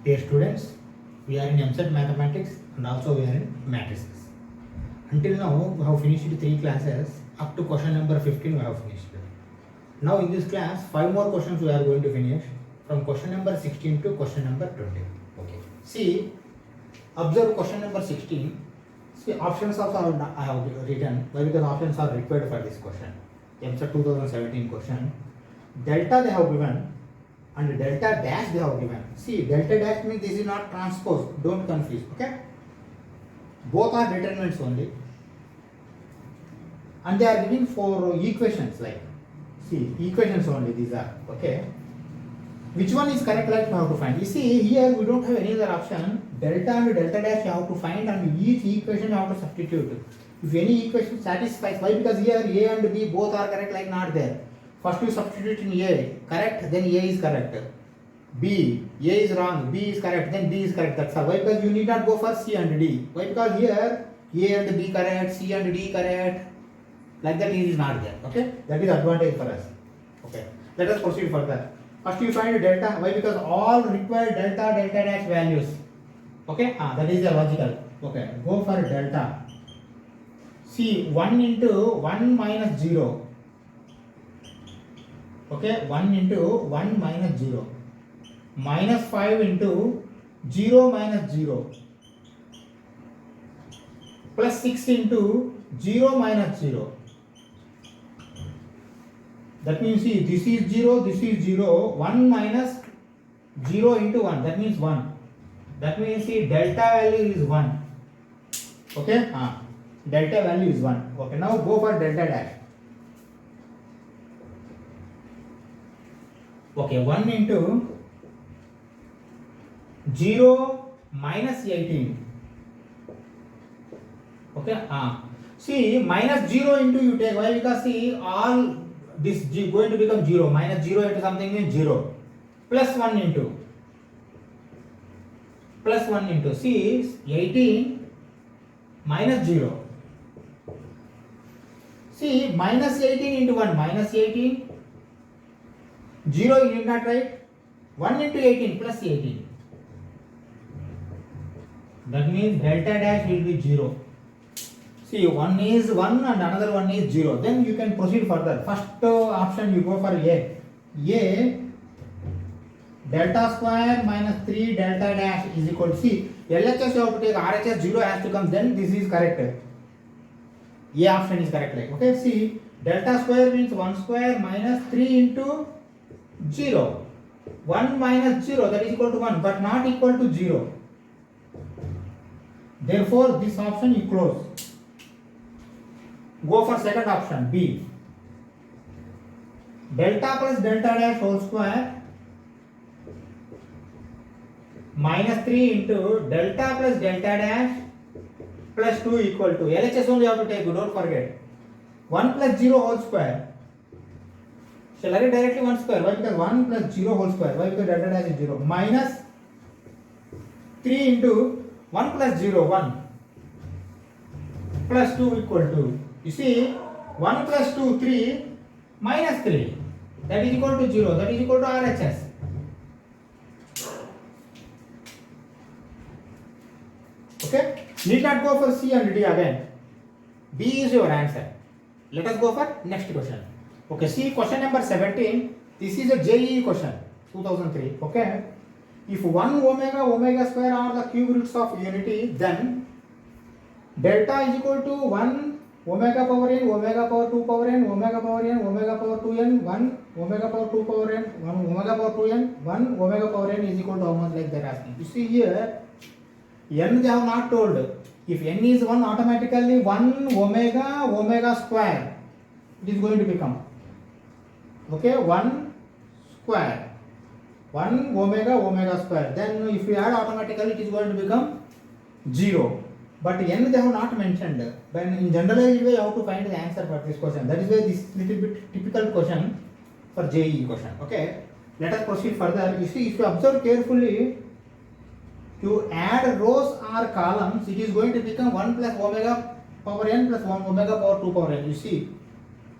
Dear students, we are in MSET Mathematics and also we are in matrices. Until now, we have finished 3 classes. Up to question number 15 we have finished. Now in this class, 5 more questions we are going to finish from question number 16 to question number 20. Okay. See, observe question number 16. See, options also I have written. Why? Because options are required for this question. MSET 2017 question. Delta they have given and delta dash they have given. See, delta dash means this is not transpose. Don't confuse. Okay. Both are determinants only. And they are giving for equations like. See, equations only these are. Okay. Which one is correct, like you have to find. You see, here we don't have any other option. Delta and delta dash you have to find, and each equation you have to substitute. If any equation satisfies, why? Because here A and B both are correct, like not there. First you substitute in A, correct, then A is correct. B, A is wrong, B is correct, then B is correct. That's all. Why? Because you need not go for C and D. Why? Because here A and B correct, C and D correct. Like that is not there. Okay, that is advantage for us. Okay, let us proceed further. First you find delta. Why? Because all required delta dash values. Okay, that is the logical. Okay, go for delta. See, 1 into 1 minus 0. Okay, 1 into 1 minus 0. Minus 5 into 0 minus 0. Plus 6 into 0 minus 0. That means, see, this is 0, this is 0. 1 minus 0 into 1. That means 1. That means, see, delta value is 1. Okay? Delta value is 1. Okay, now go for delta dash. Okay, 1 into 0 minus 18. Okay, see, minus 0 into you take. Why? Because, see, all this going to become 0. Minus 0 into something means 0. Plus 1 into. Plus 1 into. See, 18 minus 0. See, minus 18 into 1. Minus 18. 0 you need not write. 1 into 18 plus 18. That means delta dash will be 0. See, one is 1 and another one is 0. Then you can proceed further. First option you go for A. A delta square minus 3 delta dash is equal to, see, LHS you have to take, RHS 0 has to come, then this is correct. A option is correct. Like, okay, see, delta square means 1 square minus 3 into 0. 1 minus 0, that is equal to 1, but not equal to 0. Therefore, this option you close. Go for second option, B. Delta plus delta dash whole square minus 3 into delta plus delta dash plus 2 equal to, LHS only you have to take, don't forget. 1 plus 0 whole square. Shall I write directly 1 square? Why? Because 1 plus 0 whole square. Why? Because delta dash is 0. Minus 3 into 1 plus 0, 1. Plus 2 equal to. You see, 1 plus 2, 3. Minus 3. That is equal to 0. That is equal to RHS. Okay? Need not go for C and D again. B is your answer. Let us go for next question. Okay, see question number 17. This is a JEE question, 2003. Okay. If 1 omega square are the cube roots of unity, then delta is equal to 1 omega power n, omega power 2 power n, omega power n, omega power 2n, 1 omega power 2 power n, 1 omega power 2n, 1 omega power n is equal to how much, like they're asking. You see here, n they have not told. If n is 1, automatically 1 omega square it is going to become. Okay, 1 square. 1 omega square. Then if we add, automatically it is going to become 0. But n they have not mentioned. But in generalized way, you have to find the answer for this question. That is why this little bit typical question for JEE question. Okay, let us proceed further. You see, if you observe carefully, to add rows or columns, it is going to become 1 plus omega power n plus 1 omega power 2 power n. You see,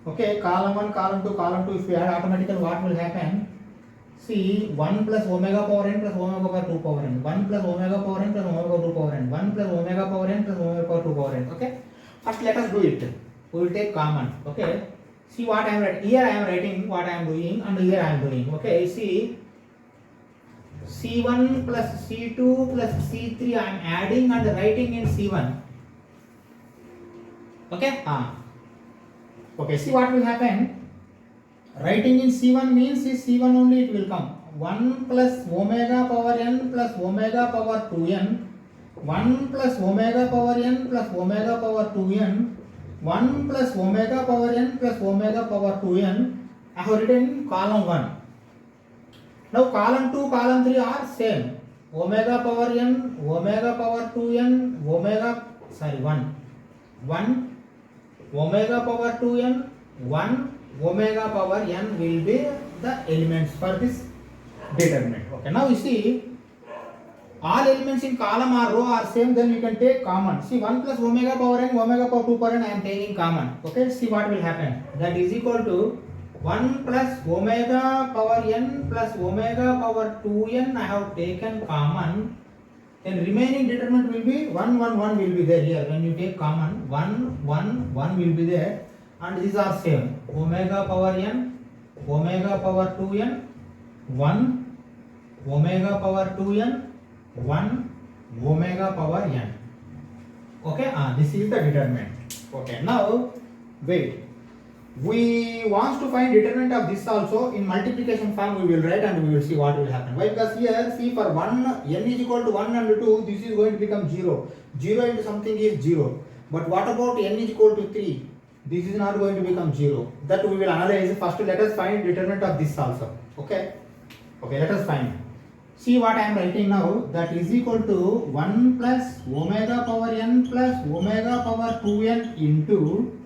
okay, column 1, column 2, column 2. If you add, automatically what will happen? See 1 plus omega power n plus omega power 2 power n. 1 plus omega power n plus omega power 2 power n. 1 plus omega power n plus omega power 2 power n. Okay. First let us do it. We will take common. Okay. See what I am writing. Here I am writing what I am doing and here I am doing. Okay. See C1 plus C2 plus C3 I am adding and writing in C1. Okay. Okay. See what will happen. Writing in C1 means is C1 only it will come. 1 plus omega power n plus omega power 2n. 1 plus omega power n plus omega power 2n. 1 plus omega power n plus omega power 2n. I have written column 1. Now column 2, column 3 are same. Omega power n, omega power 2n, 1. 1 omega power 2n, 1 omega power n will be the elements for this determinant. Okay, now you see all elements in column or row are same, then you can take common. See 1 plus omega power n, omega power 2 power n I am taking common. Okay, see what will happen. That is equal to 1 plus omega power n plus omega power 2n I have taken common. Then remaining determinant will be 1, 1, 1 will be there here. When you take common, 1, 1, 1 will be there. And these are same. Omega power n, omega power 2n, 1 omega power 2n, 1 omega power n. Okay, this is the determinant. Okay, now wait. We want to find determinant of this also. In multiplication form we will write and we will see what will happen. Why? Because here see for 1 n is equal to 1 and 2, this is going to become 0. 0 into something is 0. But what about n is equal to 3? This is not going to become 0. That we will analyze. First let us find determinant of this also. Okay. Okay, let us find. See what I am writing now. That is equal to 1 plus omega power n plus omega power 2n into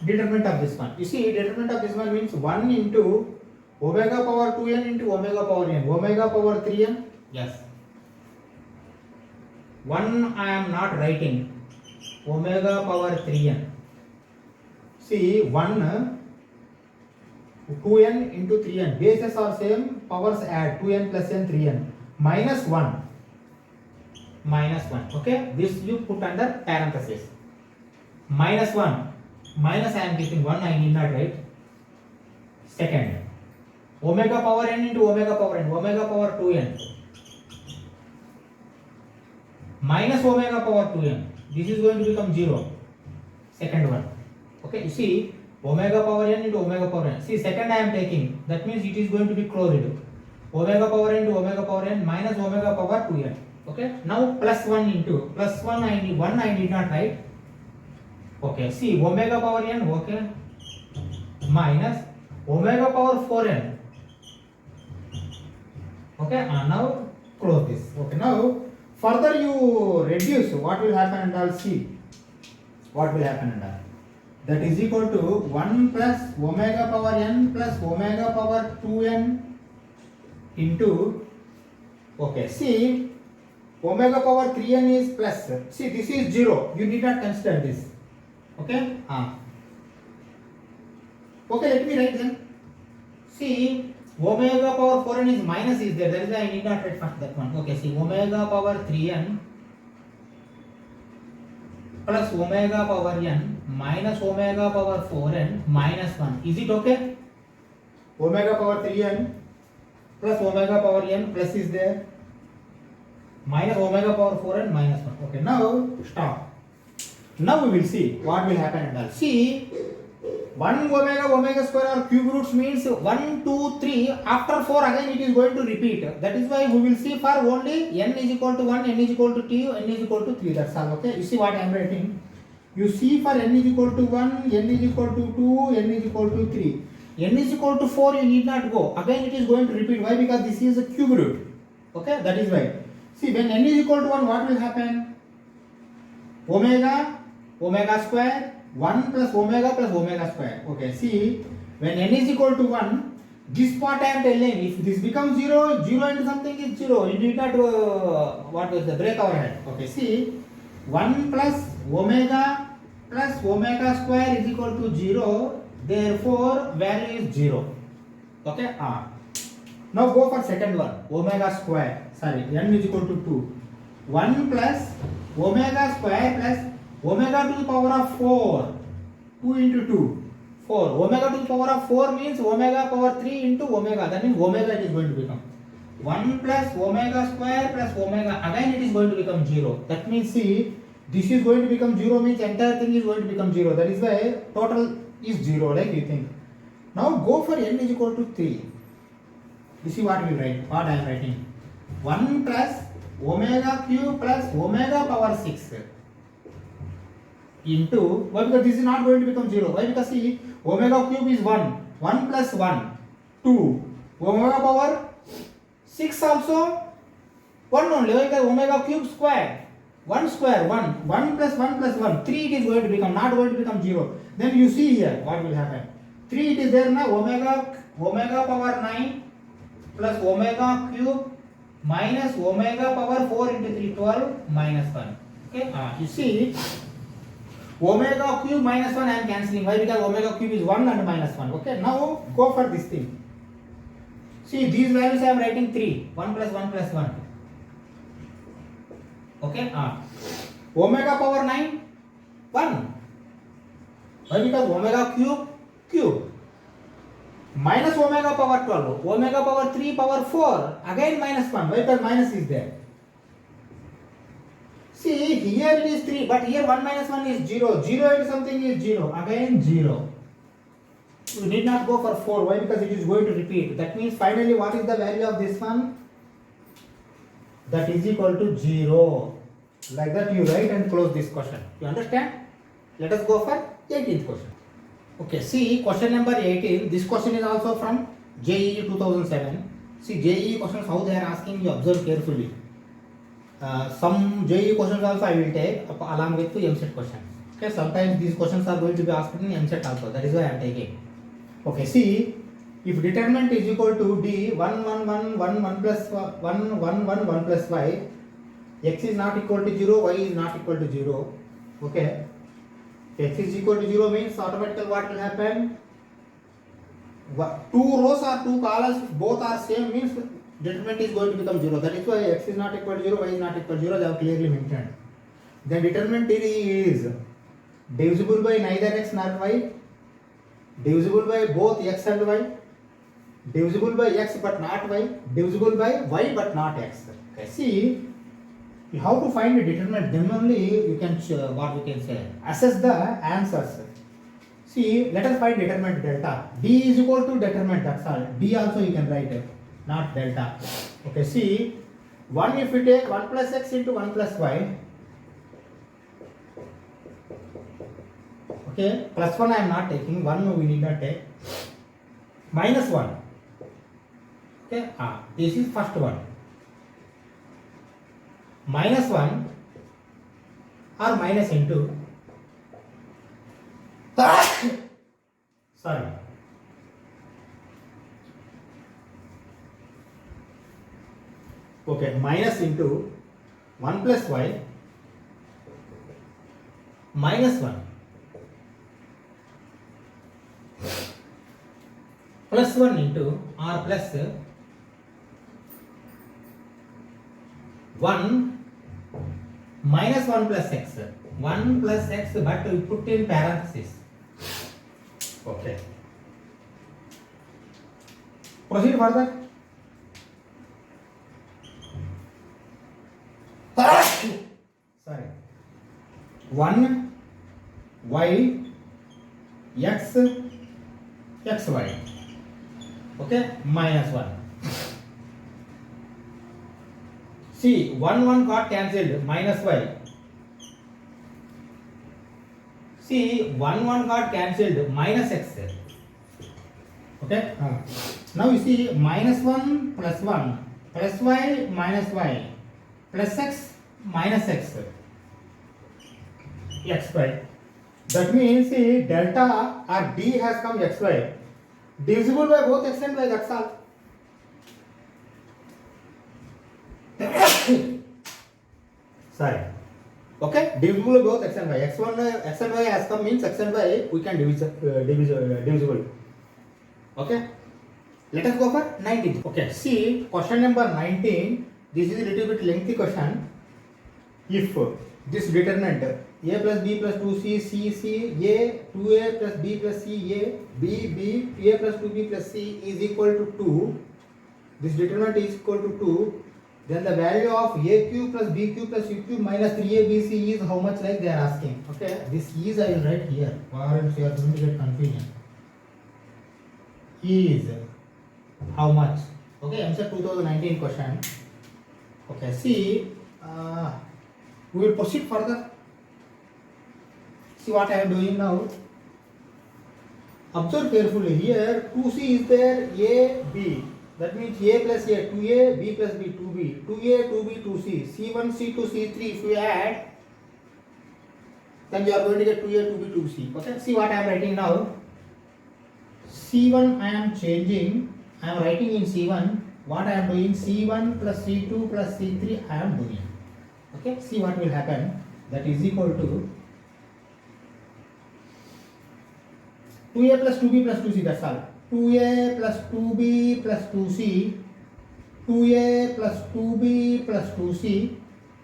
determinant of this one. You see determinant of this one means 1 into omega power 2n into omega power n. Omega power 3n. Yes. 1 I am not writing. Omega power 3n. See 1 2n into 3n. Bases are same. Powers add 2n plus n 3n. Minus 1. Minus 1. Okay. This you put under parenthesis. Minus 1. Minus I am keeping 1. I need not write. Second. Omega power n into omega power n. Omega power 2n. Minus omega power 2n. This is going to become 0. Second one. Okay, you see omega power n into omega power n. See second I am taking. That means it is going to be closed. Omega power n into omega power n minus omega power 2n. Okay, now plus 1 into plus 1 I need 1 I need not write. Okay, see omega power n. Okay, minus omega power 4n. Okay, now close this. Okay, now further you reduce, what will happen and I'll see what will happen and all. That is equal to 1 plus omega power n plus omega power 2n into, okay, see omega power 3n is plus, see this is 0, you need not consider this. Okay, okay, let me write then. See omega power 4n is minus is there, that is why I need not write first that one. Okay, see omega power 3n plus omega power n minus omega power 4n minus 1. Is it okay? Omega power 3n plus omega power n plus is there. Minus omega power 4n minus 1. Okay, now stop. Now we will see what will happen and all. See 1 omega square or cube roots means 1, 2, 3. After 4 again it is going to repeat. That is why we will see for only n is equal to 1, n is equal to 2, n is equal to 3. That's all. Okay. You see what I am writing. You see for n is equal to 1, n is equal to 2, n is equal to 3. N is equal to 4 you need not go. Again it is going to repeat. Why? Because this is a cube root. Okay. That is why. See when n is equal to 1 what will happen? Omega square 1 plus omega square. Okay, see when n is equal to 1, this part I am telling, if this becomes 0, 0 into something is 0. You need not what was the break our head. Okay, see 1 plus omega square is equal to 0. Therefore value is 0. Okay, Now go for second one, omega square. Sorry, n is equal to 2. 1 plus omega square plus omega to the power of 4. 2 into 2. 4. Omega to the power of 4 means omega power 3 into omega. That means omega it is going to become 1 plus omega square plus omega. Again it is going to become 0. That means see, this is going to become 0 means entire thing is going to become 0. That is why total is 0, like you think. Now go for n is equal to 3. This is what we write, what I am writing. 1 plus omega cube plus omega power 6 into, why? Because this is not going to become 0. Why? Because see, omega cube is 1. 1 plus 1, 2. Omega power 6 also 1 only. Why? Because omega cube square. 1 square, 1. 1 plus 1 plus 1. 3 it is going to become, not going to become 0. Then you see here, what will happen? 3 it is there now, omega power 9 plus omega cube minus omega power 4 into 3, 12 minus 1. Okay, you see, omega cube minus 1 I am cancelling. Why? Because omega cube is 1 and minus 1. Okay, now go for this thing. See, these values I am writing 3. 1 plus 1 plus 1. Okay, omega power 9, 1. Why? Because omega cube. Minus omega power 12, omega power 3 power 4, again minus 1. Why? Because minus is there. See, here it is 3, but here 1 minus 1 is 0. 0 into something is 0, again 0. You need not go for 4. Why? Because it is going to repeat. That means finally what is the value of this one? That is equal to 0. Like that you write and close this question. You understand? Let us go for 18th question. Okay, see question number 18. This question is also from JEE 2007. See JEE questions, how they are asking, you observe carefully. Some JEE questions also I will take along with the MCET questions. Okay, sometimes these questions are going to be asked in MCET also. That is why I am taking. Okay, see, if determinant is equal to D 1 1 1 1 1 plus 1 1 1 1 plus y, x is not equal to 0, y is not equal to 0. Okay. X is equal to 0 means automatically what will happen? 2 rows or 2 columns, both are same means determinant is going to become 0. That is why x is not equal to 0, y is not equal to 0. They have clearly mentioned. Then determinant is divisible by neither x nor y, divisible by both x and y, divisible by x but not y, divisible by y but not x. Okay. See, how to find the determinant, then only you can what we can say, assess the answers. See, let us find determinant delta. D is equal to determinant, that's all. D also you can write it, not delta. Okay, see, 1 if we take 1 plus x into 1 plus y. Okay, plus 1 I am not taking, 1 we need not take. Minus 1. Okay, this is first one. Minus 1 or minus into sorry, okay, minus into 1 plus y minus 1 plus 1 into or plus 1 minus 1 plus x. 1 plus x, but we put in parenthesis. Okay. Proceed further. Sorry. 1 y x xy. Okay, minus 1. See, 1 1 got cancelled, minus y. See, 1 1 got cancelled, minus x. Okay. Now you see, minus 1 plus 1 plus y minus y plus x minus x. xy. That means see, delta or D has come xy. Divisible by both x and y, that's all. Sorry. Okay, divisible by both x and y. X and y has come means x and y we can divisible. Okay. Let us go for 19th. Okay, see question number 19. This is a little bit lengthy question. If this determinant a plus b plus 2c, c, c, a, 2a plus b plus c, a, b, b, a plus 2b plus c is equal to 2, this determinant is equal to 2, then the value of a cube plus b cube plus c cube minus 3abc is how much, like they are asking. Okay, this is I will write here, or else you are going to get confusion. Is how much? Okay, answer 2019 question. Okay, see, we will proceed further. See what I am doing now. Observe carefully here. 2c is there, a, b. That means a plus a, 2a, b plus b, 2b, 2a, 2b, 2c, c1, c2, c3. If you add, then you are going to get 2a, 2b, 2c. Okay. See what I am writing now. C1 I am changing. I am writing in C1. What I am doing? C1 plus C2 plus C3 I am doing. Okay. See what will happen. That is equal to 2a plus 2b plus 2c, that's all. 2a plus 2b plus 2c, 2a plus 2b plus 2c,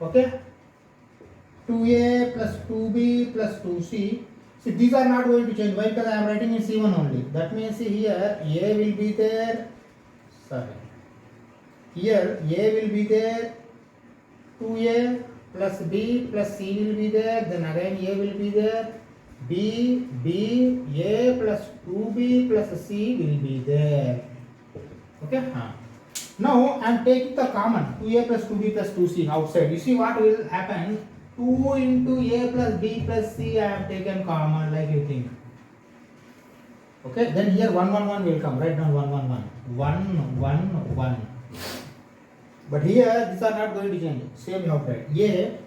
okay? 2a plus 2b plus 2c. See, these are not going to change. Why? Because I am writing in C1 only. That means, see here, a will be there, sorry. Here, a will be there, 2a plus b plus c will be there, then again a will be there, b, a plus 2b plus c will be there. Okay? Now I am taking the common 2a plus 2b plus 2c outside. You see what will happen? 2 into a plus b plus c I have taken common, like you think. Okay? Then here 1 1 1 will come. Write down 1 1 1. 1 1 1. But here these are not going to change. Same you have write. A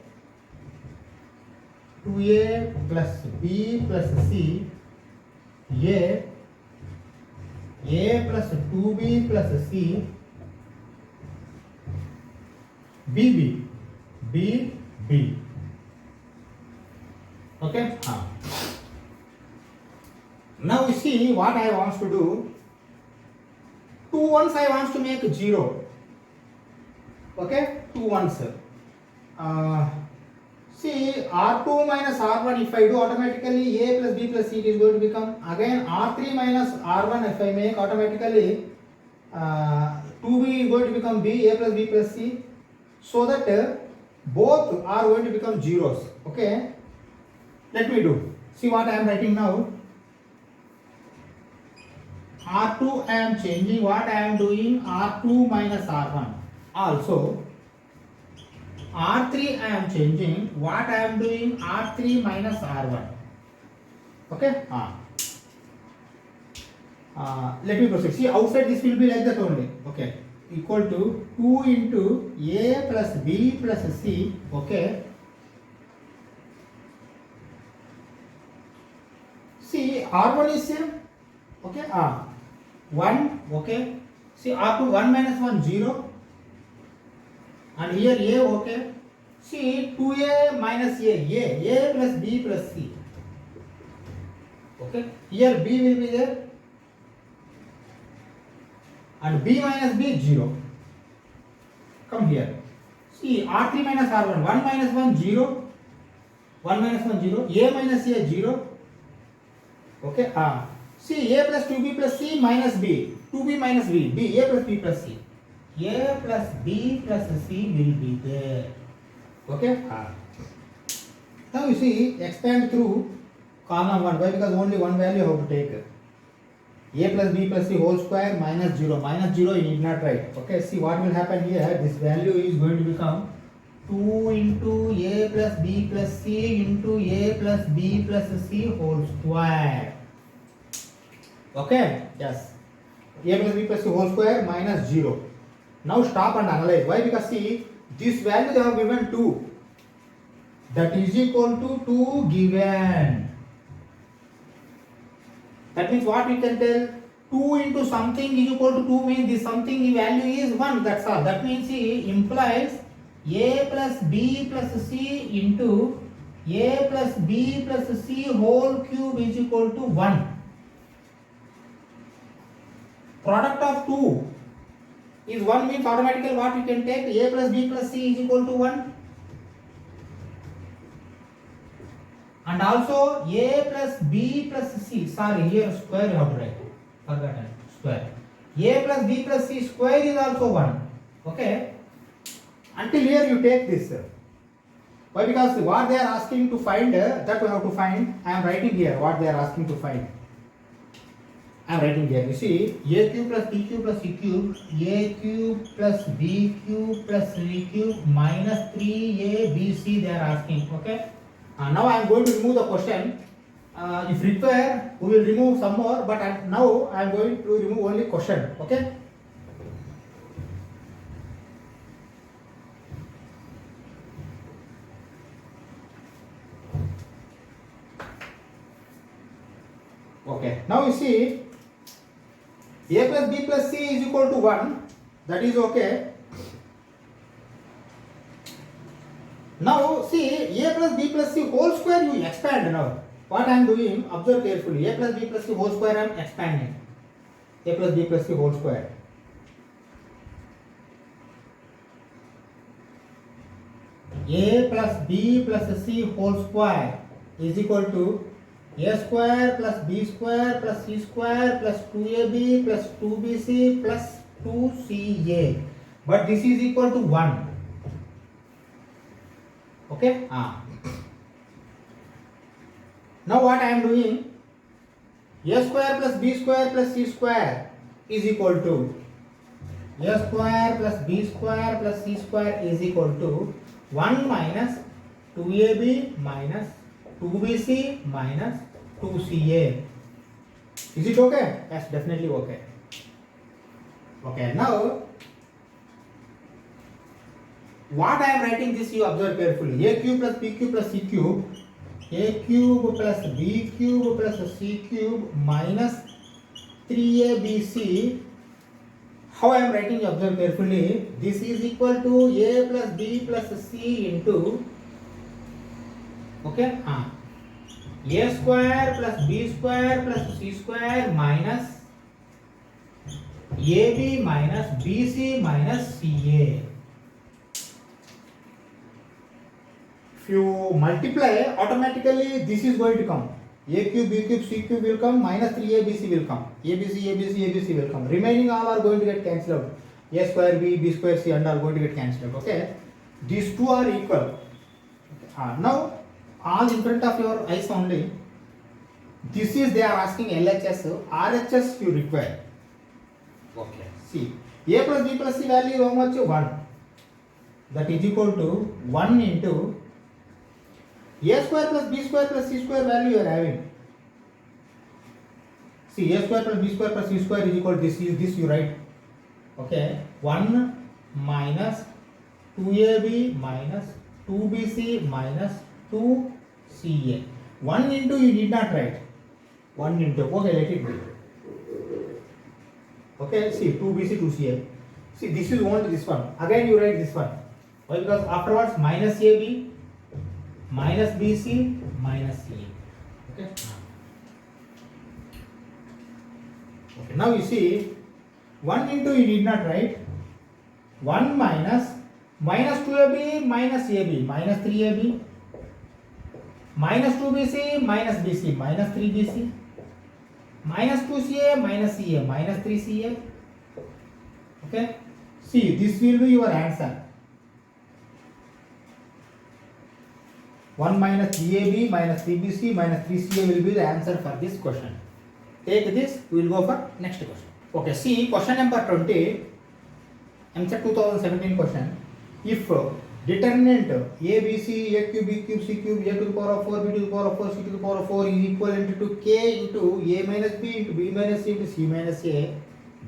2a plus b plus c, a plus 2b plus c, b. Okay? Now you see what I want to do. 2 ones I want to make 0. Okay? 2 ones. See, R2 minus R1 if I do, automatically A plus B plus C it is going to become, again R3 minus R1 if I make, automatically 2B is going to become B, A plus B plus C, so that both are going to become zeros. Okay, let me do. See what I am writing now. R2 I am changing, what I am doing, R2 minus R1. Also R3 I am changing, what I am doing, R3 minus R1. Okay? Let me proceed. See, outside this will be like that only. Okay? Equal to 2 into A plus B plus C. Okay? See, R1 is same. Okay? 1. Okay? See, R2 1 minus 1 0. And here A, okay. See, 2a minus a plus b plus c. Okay. Here b will be there. And b minus b 0. Come here. See, R3 minus R1. 1 minus 1 0. 1 minus 1 0. A minus a 0. Okay. See, a plus 2b plus c minus b. 2b minus b. B. A plus b plus c. A plus B plus C will be there. Okay? Now you see, expand through column 1. Why? Because only one value you have to take. A plus B plus C whole square minus 0. Minus 0 you need not write. Okay? See what will happen here. This value is going to become 2 into A plus B plus C into A plus B plus C whole square. Okay? Yes. A plus B plus C whole square minus 0. Now stop and analyze. Why? Because see, this value they have given 2. That is equal to 2 given. That means what we can tell? 2 into something is equal to 2 means this something value is 1. That's all. That means he implies A plus B plus C into A plus B plus C whole cube is equal to 1. Product of 2 is 1 means automatically what we can take? A plus B plus C is equal to 1. And also A plus B plus C, sorry, here square you have to write, forgotten, square. A plus B plus C square is also 1. Okay. Until here you take this. Why? Because what they are asking to find, that we have to find. I am writing here what they are asking to find. I am writing here. You see, A cube plus B cube plus C cube, A cube plus B cube plus C cube minus 3ABC they are asking. Okay. Now I am going to remove the question. If required, we will remove some more. But now I am going to remove only question. Okay. Okay. Now you see, A plus B plus C is equal to 1. That is okay. Now see, A plus B plus C whole square you expand now. What I am doing, observe carefully. A plus B plus C whole square I am expanding. A plus B plus C whole square. A plus B plus C whole square is equal to A square plus B square plus C square plus 2AB plus 2BC plus 2CA. But this is equal to 1. Okay. Now what I am doing, A square plus B square plus C square is equal to A square plus B square plus C square is equal to 1 minus 2AB minus 2BC minus 2CA. Is it okay? Yes, definitely okay. Okay, now what I am writing this you observe carefully. A cube plus B cube plus C cube, A cube plus B cube plus C cube minus 3ABC. How I am writing, observe carefully. This is equal to A plus B plus C into, okay, A square plus B square plus C square minus AB minus BC minus CA. If you multiply, automatically this is going to come. A cube, B cube, C cube will come, minus 3ABC will come. ABC will come. Remaining all are going to get cancelled out. A square B, B square C and are going to get cancelled out. Okay. These two are equal. Now, all in front of your eyes only. This is they are asking LHS, RHS you require. Okay. See, A plus B plus C value is how much? 1. That is equal to 1 into A square plus B square plus C square value you are having. See, A square plus B square plus C square is equal to this you write. Okay. 1 minus 2AB minus 2BC minus 2CA. 1 into you need not write. 1 into, okay, let it be. Okay, see, 2BC, 2CA. See, this is only this one. Again you write this one. Why? Because afterwards minus AB, minus BC, minus CA. Okay. Okay. Now you see, 1 into you need not write. 1 minus 2AB minus AB minus 3AB minus 2BC minus BC minus 3BC minus 2CA minus CA minus 3CA. Okay. See, this will be your answer. 1 minus 3AB minus 3BC minus 3CA will be the answer for this question. Take this, we will go for next question. Okay, see question number 20, MCET 2017 question. If determinant A, B, C, A cube, B cube, C cube, A to the power of 4, B to the power of 4, C to the power of 4 is equivalent to K into A minus B into B minus C into C minus A,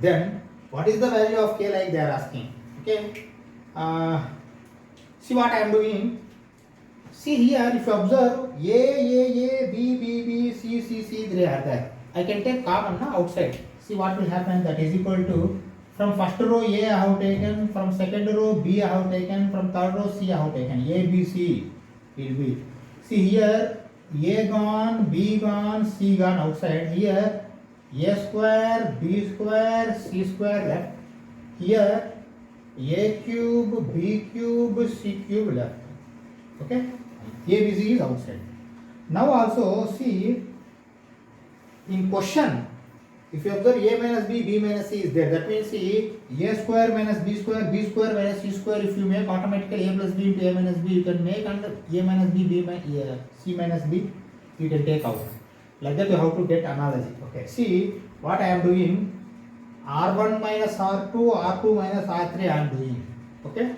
then what is the value of K like they are asking? Okay. See what I am doing. See here, if you observe A, B, C, they are there. I can take common outside. See what will happen, that is equal to, from first row A I have taken, from second row B I have taken, from third row C I have taken. A, B, C will be. See here, A gone, B gone, C gone outside. Here A square, B square, C square left. Here A cube, B cube, C cube left. Okay? A, B, C is outside. Now also see in question, if you observe A minus B, B minus C is there. That means see A square minus B square minus C square. If you make automatically A plus B into A minus B, you can make under A minus B, C minus B. You can take out. Like that you have to get analogy. Okay. See what I am doing. R1 minus R2, R2 minus R3 I am doing. Okay.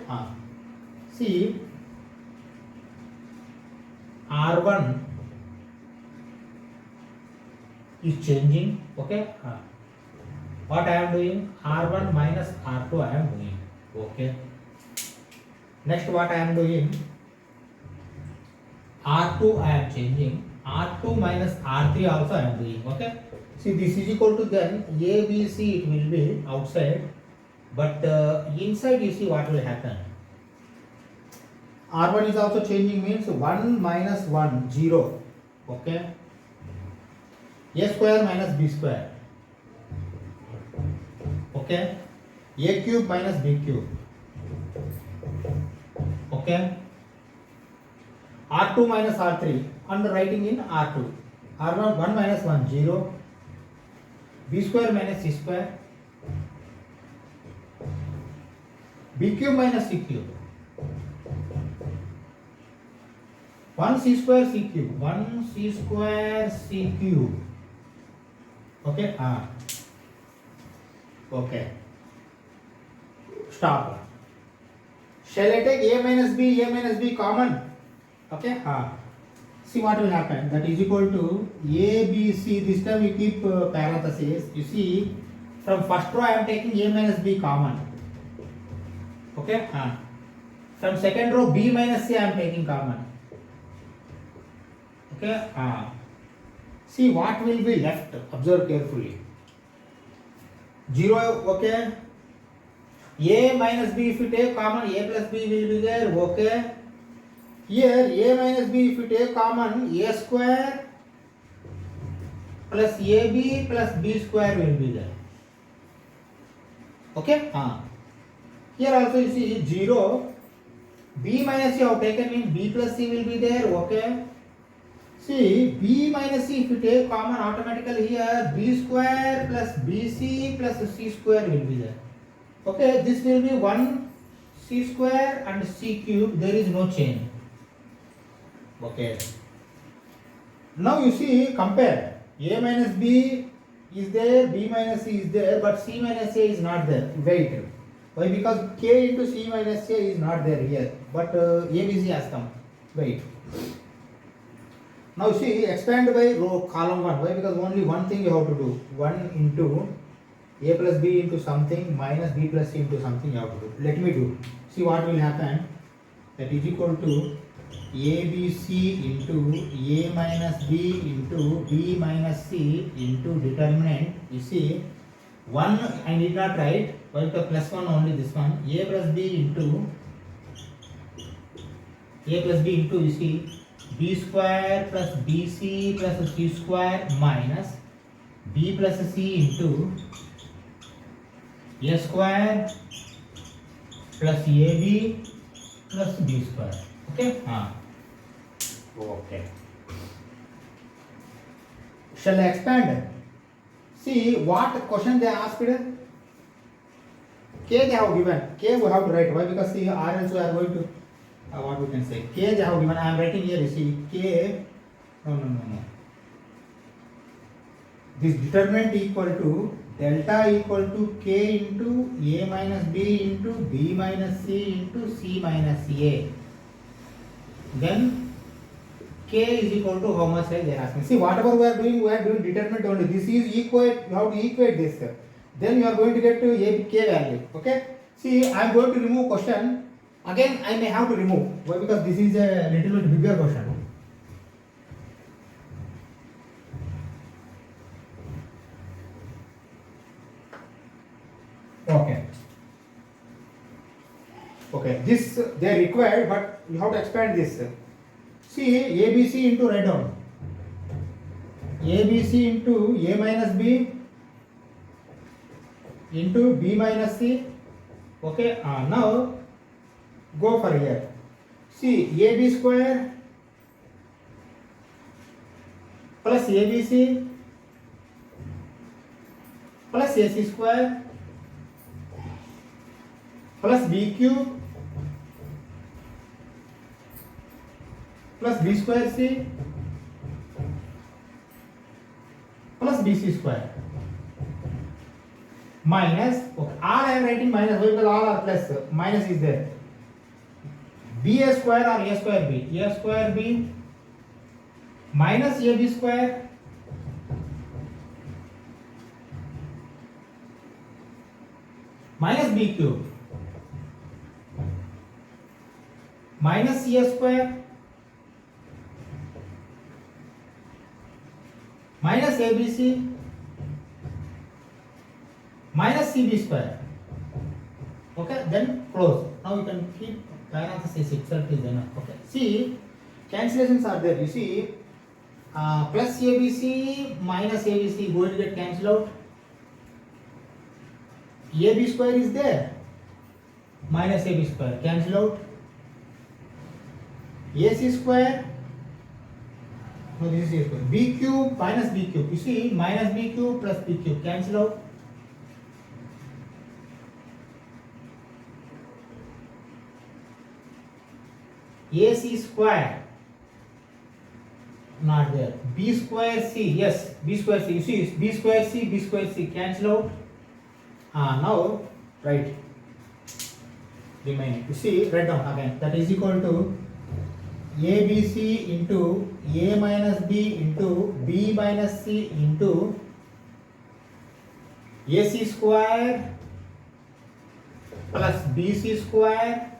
See R1 is changing. Okay. What I am doing? R1 minus R2 I am doing. Okay. Next what I am doing? R2 I am changing. R2 minus R3 also I am doing. Okay. See this is equal to then A, B, C it will be outside. But inside you see what will happen. R1 is also changing means 1 minus 1, 0. Okay. A square minus B square. Okay. A cube minus B cube. Okay. R2 minus R3 and writing in R2. R1 1 minus 1, 0. B square minus C square. B cube minus C cube. 1 C square C cube. 1 C square C cube. Okay. Okay. Stop. Shall I take A minus B common? Okay. See what will happen. That is equal to A, B, C. This time we keep parentheses. You see, from first row I am taking A minus B common. Okay. From second row B minus C I am taking common. Okay. See what will be left. Observe carefully. 0. Okay. A minus B if you take common, A plus B will be there. Okay. Here A minus B if you take common, A square plus AB plus B square will be there. Okay. Here also you see 0. B minus C I have taken in, B plus C will be there. Okay. See B minus C if you take common, automatically here B square plus BC plus C square will be there. Okay. This will be 1 C square and C cube. There is no change. Okay. Now you see, compare. A minus B is there, B minus C is there, but C minus A is not there. Wait. Why? Because K into C minus A is not there here, but ABC has come. Wait. Now see, expand by row column 1. Why? Because only one thing you have to do. 1 into A plus B into something minus B plus C into something you have to do. Let me do. See what will happen. That is equal to ABC into A minus B into B minus C into determinant. You see, 1 I need not write, but the plus 1 only this one. A plus B into you see B square plus BC plus C square minus B plus C into A square plus AB plus B square. Okay. Okay. Shall I expand? See what question they asked. K they have given. K we have to write. Why? Because see R also are going to what we can say. K they have given. I am writing here. You see K. No. This determinant equal to delta equal to K into A minus B into B minus C into C minus A. Then K is equal to how much they are asking. See whatever we are doing determinant only. This is equate. You have to equate this. Then you are going to get to A K value. Okay. See I am going to remove question. Again I may have to remove. Why? Because this is a little bit bigger question. Okay, this they required, but you have to expand this. See ABC into write down. ABC into A minus B into B minus C. Okay, now go for here. See, AB square plus ABC plus AC square plus B cube plus B square C plus BC square minus, okay, all I am writing minus because all are plus, minus is there. BA square or A square B, A square B minus AB square minus B cube minus A square minus ABC minus CB square. Okay, then close. Now you can keep parenthesis itself is enough. Okay, see, cancellations are there. You see, plus ABC minus ABC going to get cancelled out. AB square is there, minus AB square cancel out. AC square, no, this is A square. B cube minus B cube. You see, minus B cube plus B cube cancel out. AC square not there. B square C, yes, B square C. You see, B square C cancel out. Now write remaining. You see, write down again. That is equal to ABC into A minus B into B minus C into AC square plus BC square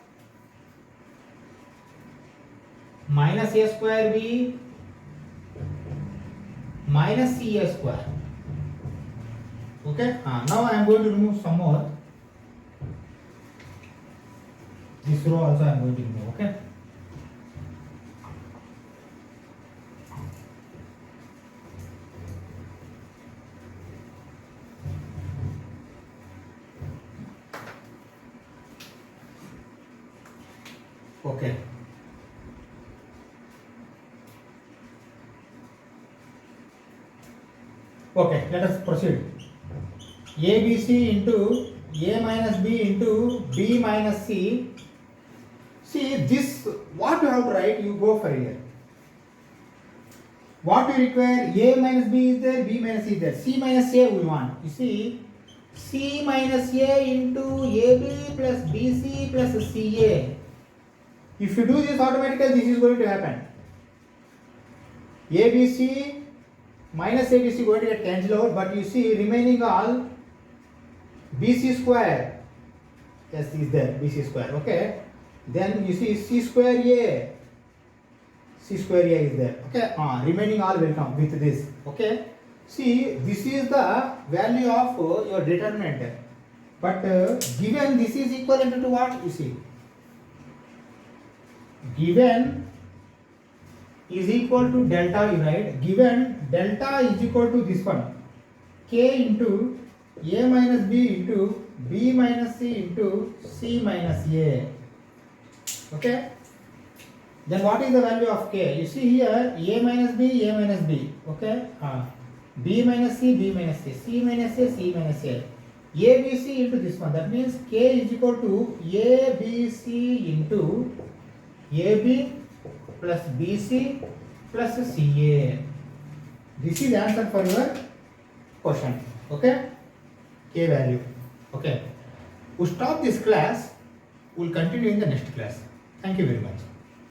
minus A square B minus CA square. Okay, now I am going to remove some more. This row also I am going to remove. Okay. Okay. Okay, let us proceed. ABC into A minus B into B minus C. See this, what you have to write, you go for here. What you require, A minus B is there, B minus C is there. C minus A we want. You see, C minus A into AB plus BC plus CA. If you do this automatically, this is going to happen. ABC minus ABC going to get cancelled out, but you see remaining all BC square, yes, is there, BC square. Okay, then you see C square A is there. Okay, remaining all will come with this. Okay, see, this is the value of your determinant, but given this is equivalent to what? You see, given is equal to delta, right? Given delta is equal to this one, K into A minus B into B minus C into C minus A. Okay, then what is the value of K? You see here, A minus B. Okay, B minus C, C minus A, ABC into this one. That means K is equal to ABC into AB plus BC plus CA. This is answer for your question. Okay, K value. Okay, we stop this class. We'll continue in the next class. Thank you very much.